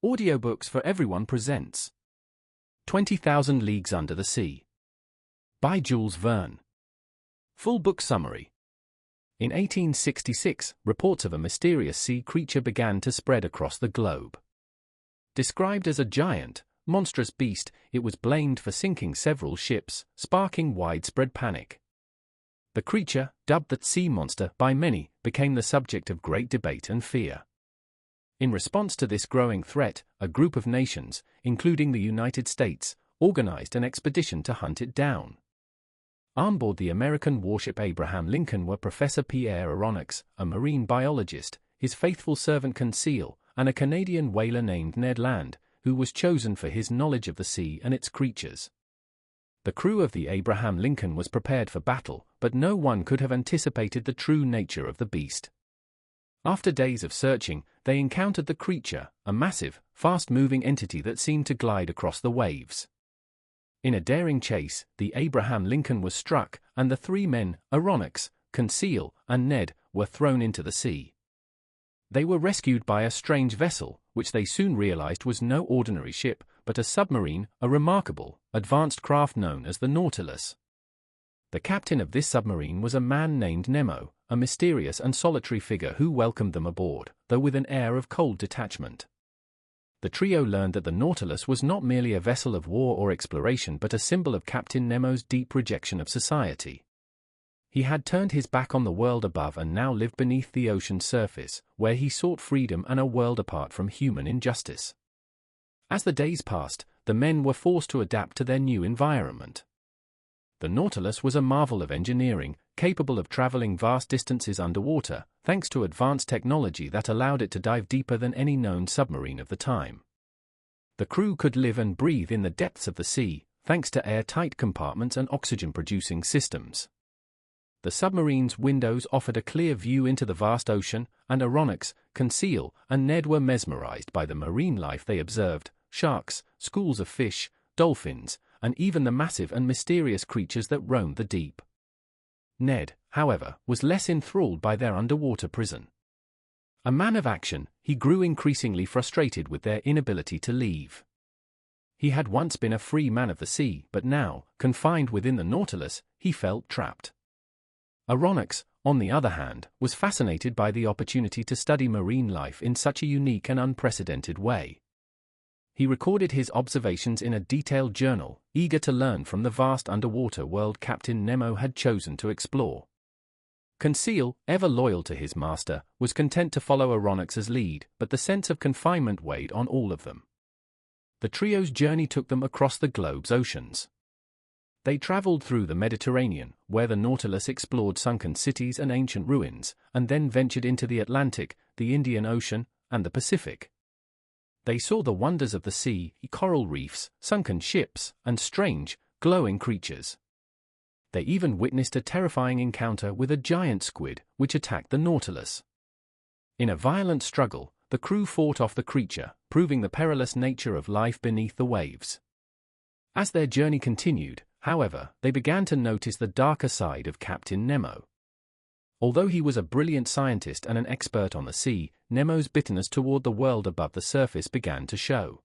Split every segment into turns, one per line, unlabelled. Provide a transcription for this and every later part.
Audiobooks for Everyone presents 20,000 Leagues Under the Sea by Jules Verne. Full book summary. In 1866, reports of a mysterious sea creature began to spread across the globe. Described as a giant, monstrous beast, it was blamed for sinking several ships, sparking widespread panic. The creature, dubbed the sea monster by many, became the subject of great debate and fear. In response to this growing threat, a group of nations, including the United States, organized an expedition to hunt it down. On board the American warship Abraham Lincoln were Professor Aronnax, a marine biologist, his faithful servant Conseil, and a Canadian whaler named Ned Land, who was chosen for his knowledge of the sea and its creatures. The crew of the Abraham Lincoln was prepared for battle, but no one could have anticipated the true nature of the beast. After days of searching, they encountered the creature, a massive, fast-moving entity that seemed to glide across the waves. In a daring chase, the Abraham Lincoln was struck, and the three men, Aronnax, Conseil, and Ned, were thrown into the sea. They were rescued by a strange vessel, which they soon realized was no ordinary ship, but a submarine, a remarkable, advanced craft known as the Nautilus. The captain of this submarine was a man named Nemo, a mysterious and solitary figure who welcomed them aboard, though with an air of cold detachment. The trio learned that the Nautilus was not merely a vessel of war or exploration but a symbol of Captain Nemo's deep rejection of society. He had turned his back on the world above and now lived beneath the ocean's surface, where he sought freedom and a world apart from human injustice. As the days passed, the men were forced to adapt to their new environment. The Nautilus was a marvel of engineering, capable of traveling vast distances underwater, thanks to advanced technology that allowed it to dive deeper than any known submarine of the time. The crew could live and breathe in the depths of the sea, thanks to airtight compartments and oxygen-producing systems. The submarine's windows offered a clear view into the vast ocean, and Aronnax, Conseil, and Ned were mesmerized by the marine life they observed: sharks, schools of fish, dolphins, and even the massive and mysterious creatures that roamed the deep. Ned, however, was less enthralled by their underwater prison. A man of action, he grew increasingly frustrated with their inability to leave. He had once been a free man of the sea, but now, confined within the Nautilus, he felt trapped. Aronnax, on the other hand, was fascinated by the opportunity to study marine life in such a unique and unprecedented way. He recorded his observations in a detailed journal, eager to learn from the vast underwater world Captain Nemo had chosen to explore. Conseil, ever loyal to his master, was content to follow Aronnax's lead, but the sense of confinement weighed on all of them. The trio's journey took them across the globe's oceans. They traveled through the Mediterranean, where the Nautilus explored sunken cities and ancient ruins, and then ventured into the Atlantic, the Indian Ocean, and the Pacific. They saw the wonders of the sea, coral reefs, sunken ships, and strange, glowing creatures. They even witnessed a terrifying encounter with a giant squid, which attacked the Nautilus. In a violent struggle, the crew fought off the creature, proving the perilous nature of life beneath the waves. As their journey continued, however, they began to notice the darker side of Captain Nemo. Although he was a brilliant scientist and an expert on the sea, Nemo's bitterness toward the world above the surface began to show.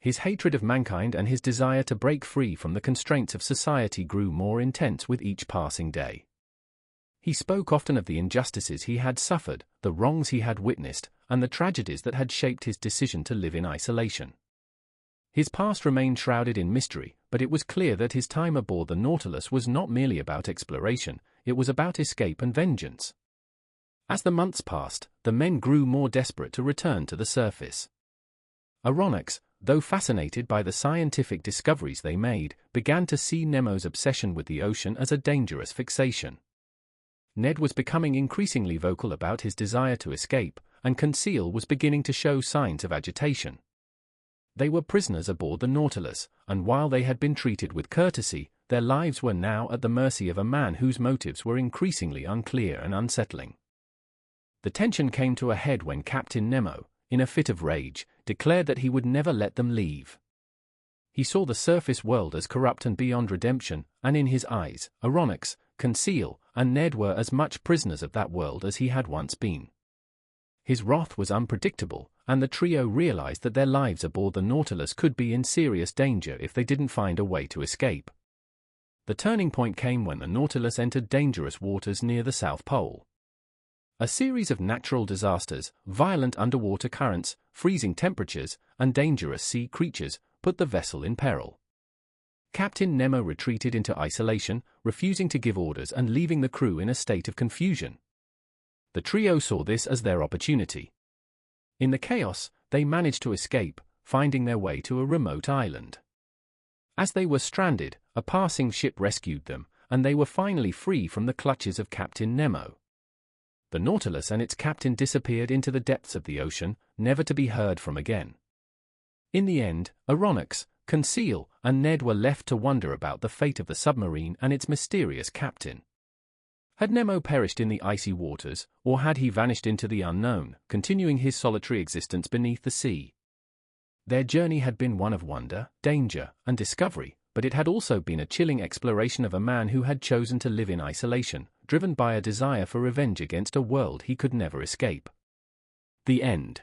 His hatred of mankind and his desire to break free from the constraints of society grew more intense with each passing day. He spoke often of the injustices he had suffered, the wrongs he had witnessed, and the tragedies that had shaped his decision to live in isolation. His past remained shrouded in mystery, but it was clear that his time aboard the Nautilus was not merely about exploration, it was about escape and vengeance. As the months passed, the men grew more desperate to return to the surface. Aronnax, though fascinated by the scientific discoveries they made, began to see Nemo's obsession with the ocean as a dangerous fixation. Ned was becoming increasingly vocal about his desire to escape, and Conseil was beginning to show signs of agitation. They were prisoners aboard the Nautilus, and while they had been treated with courtesy, their lives were now at the mercy of a man whose motives were increasingly unclear and unsettling. The tension came to a head when Captain Nemo, in a fit of rage, declared that he would never let them leave. He saw the surface world as corrupt and beyond redemption, and in his eyes, Aronnax, Conseil, and Ned were as much prisoners of that world as he had once been. His wrath was unpredictable, and the trio realized that their lives aboard the Nautilus could be in serious danger if they didn't find a way to escape. The turning point came when the Nautilus entered dangerous waters near the South Pole. A series of natural disasters, violent underwater currents, freezing temperatures, and dangerous sea creatures put the vessel in peril. Captain Nemo retreated into isolation, refusing to give orders and leaving the crew in a state of confusion. The trio saw this as their opportunity. In the chaos, they managed to escape, finding their way to a remote island. As they were stranded, a passing ship rescued them, and they were finally free from the clutches of Captain Nemo. The Nautilus and its captain disappeared into the depths of the ocean, never to be heard from again. In the end, Aronnax, Conseil, and Ned were left to wonder about the fate of the submarine and its mysterious captain. Had Nemo perished in the icy waters, or had he vanished into the unknown, continuing his solitary existence beneath the sea? Their journey had been one of wonder, danger, and discovery, but it had also been a chilling exploration of a man who had chosen to live in isolation, driven by a desire for revenge against a world he could never escape. The end.